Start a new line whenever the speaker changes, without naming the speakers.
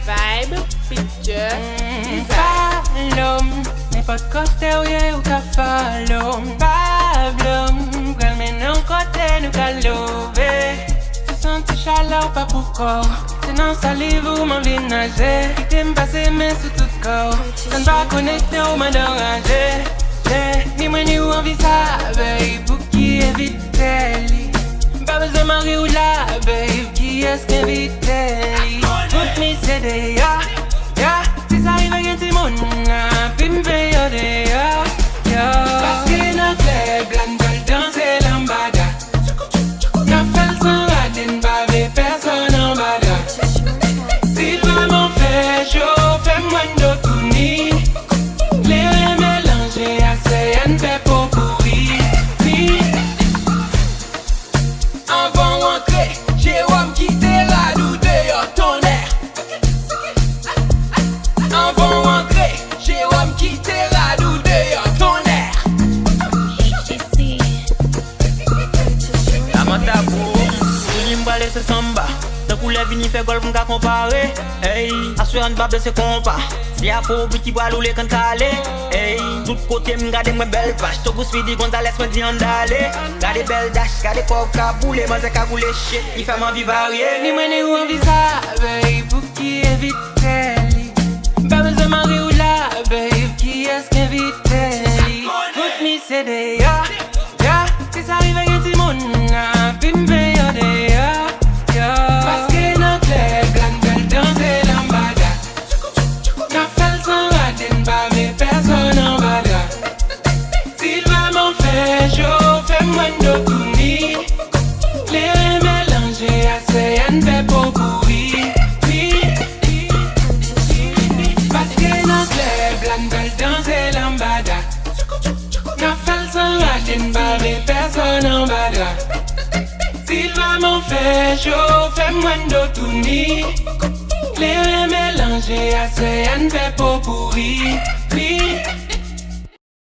Vibe, picture,
follow. N'importe côté où y'a ou ka follow. Problem, pral men nan côté nous ka lever. Tu sens tes chaleur pas pour corps. C'est non salive ou m'en vient nager. Qui t'aime passer mais sous tout corps. Ça ne va connecter ou m'en déranger. Ni moi ni ou envie ça, babe. Pour qui évite li. Pas besoin de mari ou la, babe. Qui est-ce qui invite li? Foot me c'est des ya. Si ça arrive avec un monde, puis me paye des ya. Parce que notre club, l'andol danser l'ambada. N'a fait le son radin, bavé personne en bada. Si vraiment fait chaud, fais-moi une d'autouni. Les mélanger assez, y'en fait pour pourrir. Avant rentrer, j'ai ouam quitter la doute de ton air. Avant rentrer, j'ai ouam quitter la doute de ton air.
La matabou, je me balais ce samba. D'un coup, les vini fait golf, m'ka comparer. Hey, assurant bable c'est compas. Si y'a faux, petit bois loulé quand calé. Hey, tout côté m'gade moi belle vache. Togo Speedy Gonzales me dit en d'aller. Gade belle dash, gade pauvre kaboulé. Moi c'est kaboulé shit, il fait ma vie variée.
Ni moi ni ou envie ça, babe. Pour qui évite li. Pas besoin de mari ou la, babe. Qui est-ce qui invite li? Foot me c'est des ya. Si ça arrive avec un petit monde, puis me paye des ya. Parce que notre club, l'andol danser l'ambada. N'a fait le son radin, bavé personne en bada. S'il vraiment fait chaud, fais-moi une d'autouni. Les mélanger assez, y'en fait pour pourrir. Parce que notre club, l'andol danser l'ambada. N'a fait le son radin, bavé personne en bada. S'il vraiment fait chaud, fais-moi une d'autouni. Les mélanger assez, y'en fait pour pourrir.